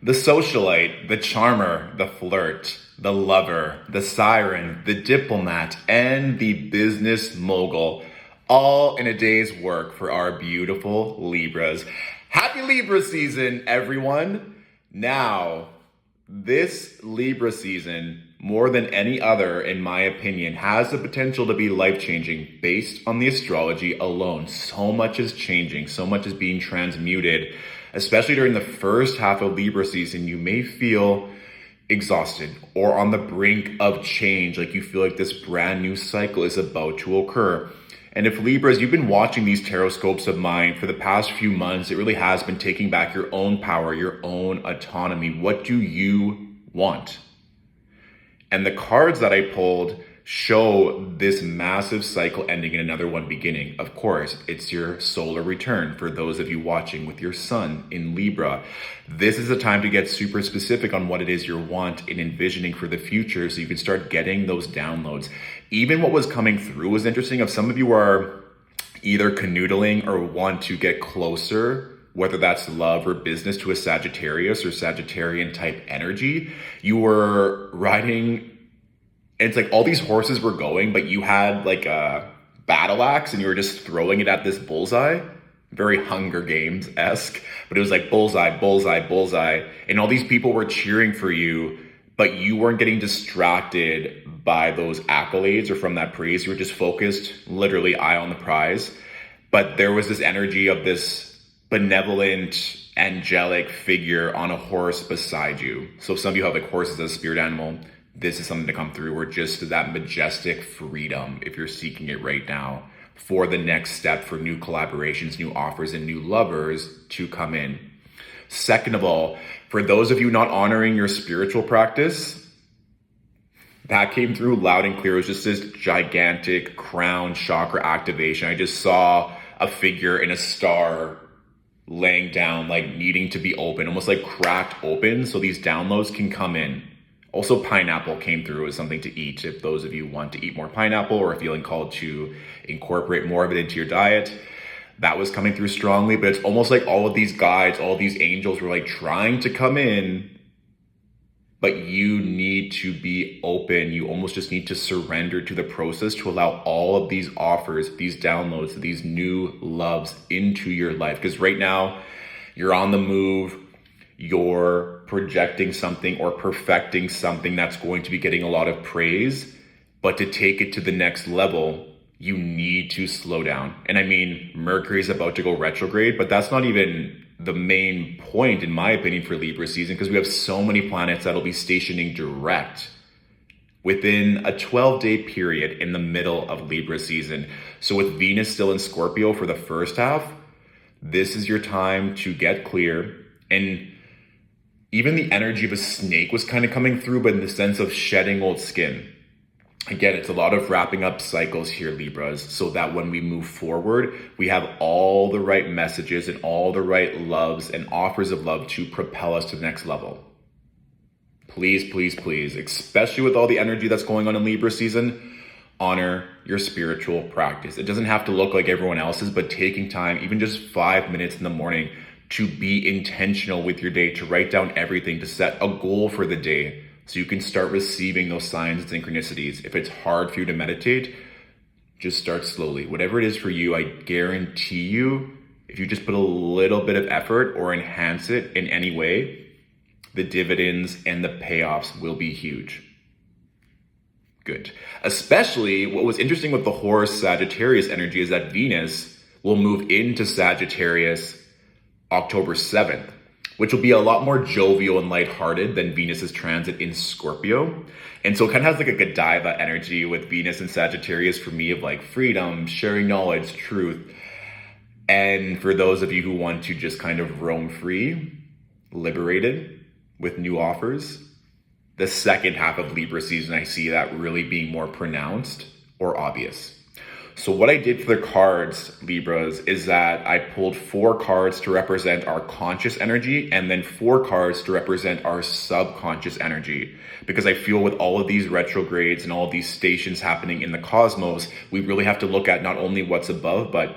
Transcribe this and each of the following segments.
The socialite, the charmer, the flirt, the lover, the siren, the diplomat, and the business mogul, all in a day's work for our beautiful Libras. Happy Libra season, everyone! Now, this Libra season, more than any other, in my opinion, has the potential to be life-changing based on the astrology alone. So much is changing, so much is being transmuted. Especially during the first half of Libra season, you may feel exhausted or on the brink of change, like you feel like this brand new cycle is about to occur. And if Libras, you've been watching these Tarotscopes of mine for the past few months, it really has been taking back your own power, your own autonomy. What do you want? And the cards that I pulled show this massive cycle ending and another one beginning. Of course, it's your solar return for those of you watching with your sun in Libra. This is the time to get super specific on what it is you want and envisioning for the future so you can start getting those downloads. Even what was coming through was interesting. If some of you are either canoodling or want to get closer, whether that's love or business, to a Sagittarius or Sagittarian type energy, you were riding, and it's like all these horses were going, but you had like a battle axe and you were just throwing it at this bullseye. Very Hunger Games-esque, but it was like bullseye, bullseye, bullseye. And all these people were cheering for you, but you weren't getting distracted by those accolades or from that praise. You were just focused, literally eye on the prize. But there was this energy of this benevolent, angelic figure on a horse beside you. So if some of you have like horses as a spirit animal, this is something to come through, or just that majestic freedom if you're seeking it right now for the next step, for new collaborations, new offers, and new lovers to come in. Second of all, for those of you not honoring your spiritual practice, that came through loud and clear. It was just this gigantic crown chakra activation. I just saw a figure in a star laying down, like needing to be open, almost like cracked open so these downloads can come in. Also, pineapple came through as something to eat if those of you want to eat more pineapple or are feeling called to incorporate more of it into your diet. That was coming through strongly, but it's almost like all of these guides, all these angels were like trying to come in, but you need to be open. You almost just need to surrender to the process to allow all of these offers, these downloads, these new loves into your life. Because right now, you're on the move, you're projecting something or perfecting something that's going to be getting a lot of praise, but to take it to the next level, you need to slow down. And I mean, Mercury is about to go retrograde, but that's not even the main point, in my opinion, for Libra season, because we have so many planets that'll be stationing direct within a 12-day period in the middle of Libra season. So with Venus still in Scorpio for the first half, this is your time to get clear. And even the energy of a snake was kind of coming through, but in the sense of shedding old skin. Again, it's a lot of wrapping up cycles here, Libras, so that when we move forward, we have all the right messages and all the right loves and offers of love to propel us to the next level. Please, please, please, especially with all the energy that's going on in Libra season, honor your spiritual practice. It doesn't have to look like everyone else's, but taking time, even just 5 minutes in the morning, to be intentional with your day, to write down everything, to set a goal for the day so you can start receiving those signs and synchronicities. If it's hard for you to meditate, just start slowly. Whatever it is for you, I guarantee you, if you just put a little bit of effort or enhance it in any way, the dividends and the payoffs will be huge. Good. Especially what was interesting with the horse Sagittarius energy is that Venus will move into Sagittarius October 7th, which will be a lot more jovial and lighthearted than Venus's transit in Scorpio. And so it kind of has like a Godiva energy with Venus and Sagittarius for me, of like freedom, sharing knowledge, truth. And for those of you who want to just kind of roam free, liberated with new offers, the second half of Libra season, I see that really being more pronounced or obvious. So what I did for the cards, Libras, is that I pulled 4 cards to represent our conscious energy and then 4 cards to represent our subconscious energy. Because I feel with all of these retrogrades and all of these stations happening in the cosmos, we really have to look at not only what's above, but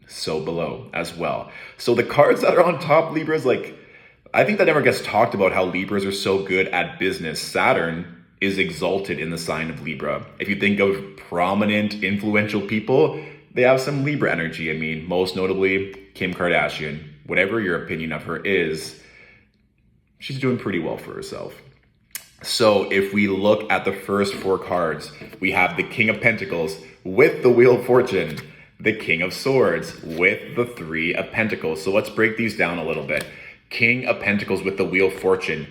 so below as well. So the cards that are on top, Libras, like I think that never gets talked about how Libras are so good at business. Saturn is exalted in the sign of Libra. If you think of prominent, influential people, they have some Libra energy. I mean, most notably, Kim Kardashian. Whatever your opinion of her is, she's doing pretty well for herself. So if we look at the first four cards, we have the King of Pentacles with the Wheel of Fortune, the King of Swords with the Three of Pentacles. So let's break these down a little bit. King of Pentacles with the Wheel of Fortune,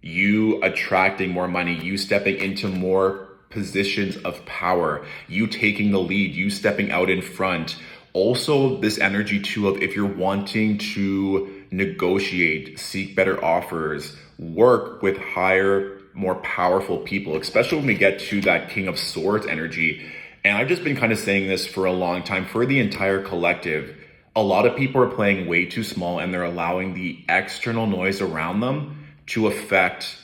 you attracting more money, you stepping into more positions of power, you taking the lead, you stepping out in front. Also, this energy too of if you're wanting to negotiate, seek better offers, work with higher, more powerful people, especially when we get to that King of Swords energy. And I've just been kind of saying this for a long time for the entire collective. A lot of people are playing way too small and they're allowing the external noise around them to affect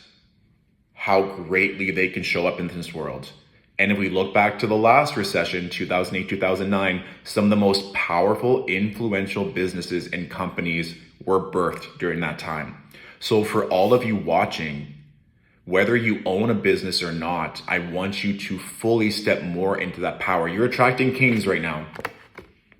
how greatly they can show up in this world. And if we look back to the last recession, 2008, 2009, some of the most powerful, influential businesses and companies were birthed during that time. So for all of you watching, whether you own a business or not, I want you to fully step more into that power. You're attracting kings right now.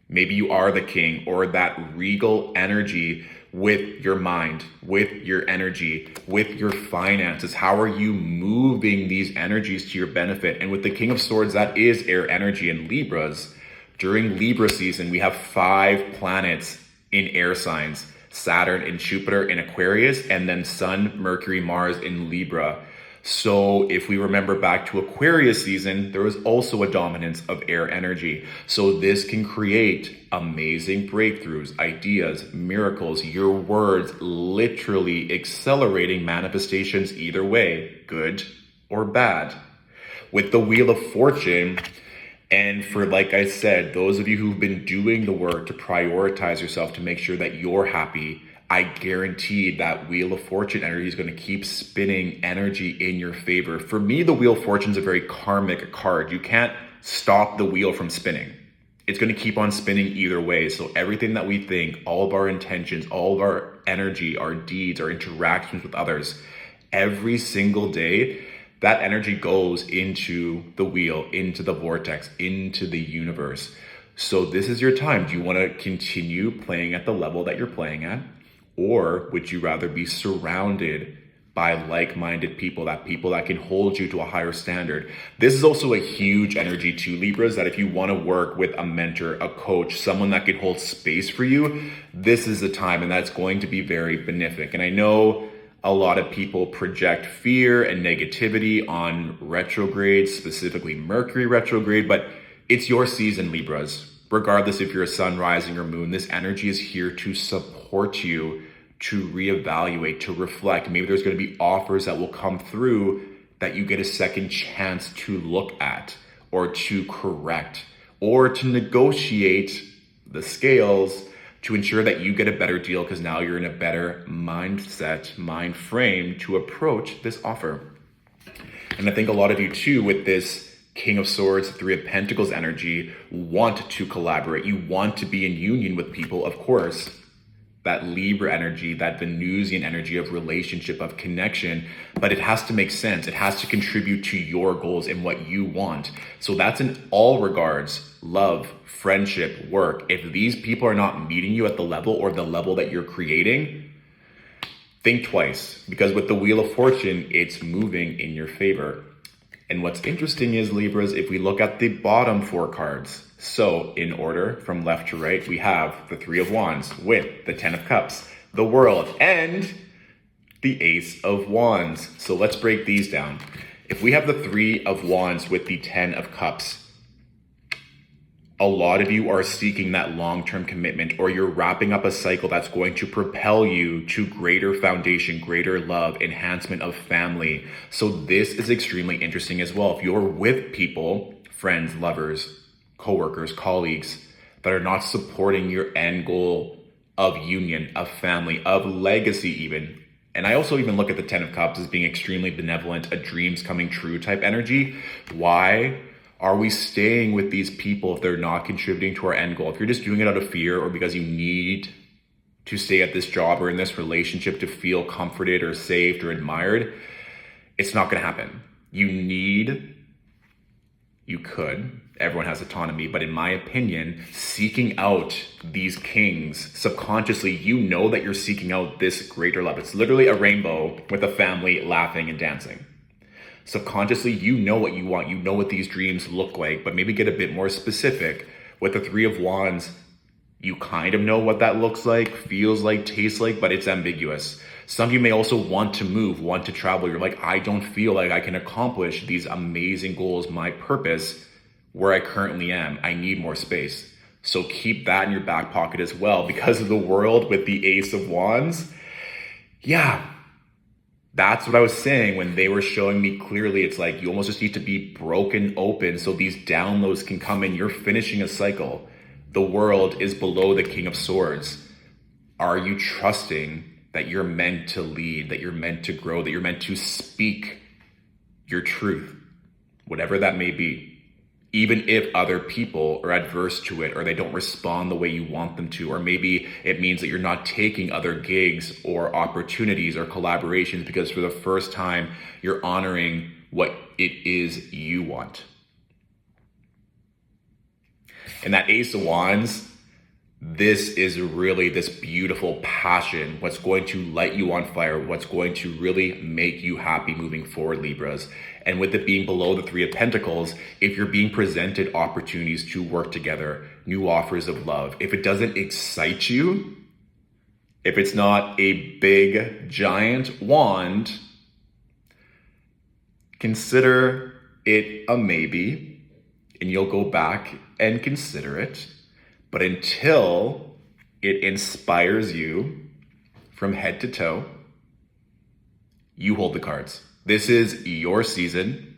Maybe you are the king or that regal energy with your mind, with your energy, with your finances. How are you moving these energies to your benefit? And with the King of Swords, that is air energy. And Libras, during Libra season, we have 5 planets in air signs. Saturn and Jupiter in Aquarius, and then Sun, Mercury, Mars in Libra. So if we remember back to Aquarius season, there was also a dominance of air energy. So this can create amazing breakthroughs, ideas, miracles, your words literally accelerating manifestations either way, good or bad. With the Wheel of Fortune, and for, like I said, those of you who've been doing the work to prioritize yourself to make sure that you're happy, I guarantee that Wheel of Fortune energy is going to keep spinning energy in your favor. For me, the Wheel of Fortune is a very karmic card. You can't stop the wheel from spinning. It's going to keep on spinning either way. So everything that we think, all of our intentions, all of our energy, our deeds, our interactions with others, every single day, that energy goes into the wheel, into the vortex, into the universe. So this is your time. Do you want to continue playing at the level that you're playing at? Or would you rather be surrounded by like-minded people that can hold you to a higher standard? This is also a huge energy to Libras, that if you want to work with a mentor, a coach, someone that can hold space for you, this is the time, and that's going to be very benefic. And I know a lot of people project fear and negativity on retrogrades, specifically Mercury retrograde, but it's your season, Libras. Regardless if you're a sun, rising, or moon, this energy is here to support you, to reevaluate, to reflect. Maybe there's going to be offers that will come through that you get a second chance to look at, or to correct, or to negotiate the scales to ensure that you get a better deal, because now you're in a better mindset, mind frame to approach this offer. And I think a lot of you too, with this King of Swords, Three of Pentacles energy, want to collaborate. You want to be in union with people, of course. That Libra energy, that Venusian energy of relationship, of connection, but it has to make sense. It has to contribute to your goals and what you want. So that's in all regards, love, friendship, work. If these people are not meeting you at the level or the level that you're creating, think twice, because with the Wheel of Fortune, it's moving in your favor. And what's interesting is, Libras, if we look at the bottom 4 cards, so in order from left to right, we have the Three of Wands with the 10 of Cups, the World, and the Ace of Wands. So let's break these down. If we have the Three of Wands with the 10 of Cups, a lot of you are seeking that long-term commitment, or you're wrapping up a cycle that's going to propel you to greater foundation, greater love, enhancement of family. So this is extremely interesting as well. If you're with people, friends, lovers, coworkers, colleagues, that are not supporting your end goal of union, of family, of legacy even. And I also even look at the 10 of Cups as being extremely benevolent, a dreams coming true type energy. Why are we staying with these people if they're not contributing to our end goal? If you're just doing it out of fear or because you need to stay at this job or in this relationship to feel comforted or saved or admired, it's not going to happen. You could, everyone has autonomy, but in my opinion, seeking out these kings subconsciously, you know that you're seeking out this greater love. It's literally a rainbow with a family laughing and dancing. Subconsciously, you know what you want. You know what these dreams look like, but maybe get a bit more specific. With the Three of Wands, you kind of know what that looks like, feels like, tastes like, but it's ambiguous. Some of you may also want to move, want to travel. You're like, I don't feel like I can accomplish these amazing goals, my purpose, where I currently am. I need more space. So keep that in your back pocket as well. Because of the world with the Ace of Wands, yeah, that's what I was saying when they were showing me clearly. It's like you almost just need to be broken open so these downloads can come in. You're finishing a cycle. The world is below the King of Swords. Are you trusting that you're meant to lead, that you're meant to grow, that you're meant to speak your truth, whatever that may be? Even if other people are adverse to it or they don't respond the way you want them to, or maybe it means that you're not taking other gigs or opportunities or collaborations because for the first time you're honoring what it is you want. And that Ace of Wands, this is really this beautiful passion, what's going to light you on fire, what's going to really make you happy moving forward, Libras. And with it being below the Three of Pentacles, if you're being presented opportunities to work together, new offers of love, if it doesn't excite you, if it's not a big, giant wand, consider it a maybe, and you'll go back and consider it. But until it inspires you from head to toe, you hold the cards. This is your season.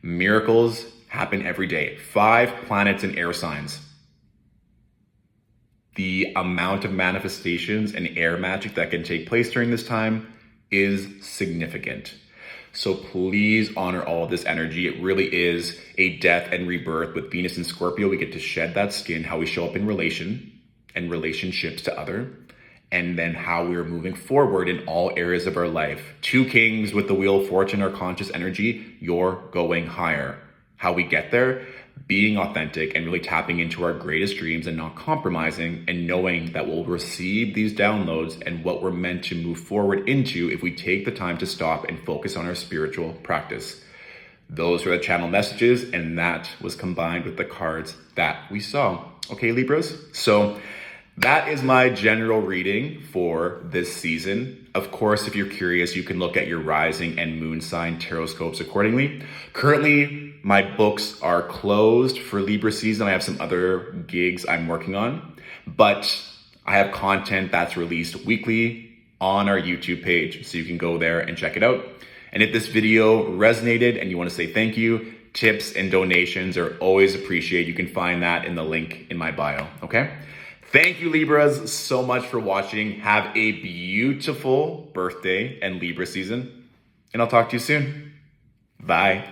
Miracles happen every day. 5 planets in air signs. The amount of manifestations and air magic that can take place during this time is significant. So please honor all of this energy. It really is a death and rebirth. With Venus and Scorpio, we get to shed that skin, how we show up in relation and relationships to other, and then how we are moving forward in all areas of our life. 2 kings with the Wheel of Fortune, our conscious energy, you're going higher. How we get there? Being authentic and really tapping into our greatest dreams and not compromising, and knowing that we'll receive these downloads and what we're meant to move forward into if we take the time to stop and focus on our spiritual practice. Those were the channel messages, and that was combined with the cards that we saw. Okay, Libras? So that is my general reading for this season. Of course, if you're curious, you can look at your rising and moon sign Tarotscopes accordingly. Currently, my books are closed for Libra season. I have some other gigs I'm working on, but I have content that's released weekly on our YouTube page, so you can go there and check it out. And if this video resonated and you want to say thank you, tips and donations are always appreciated. You can find that in the link in my bio, okay? Thank you, Libras, so much for watching. Have a beautiful birthday and Libra season, and I'll talk to you soon. Bye.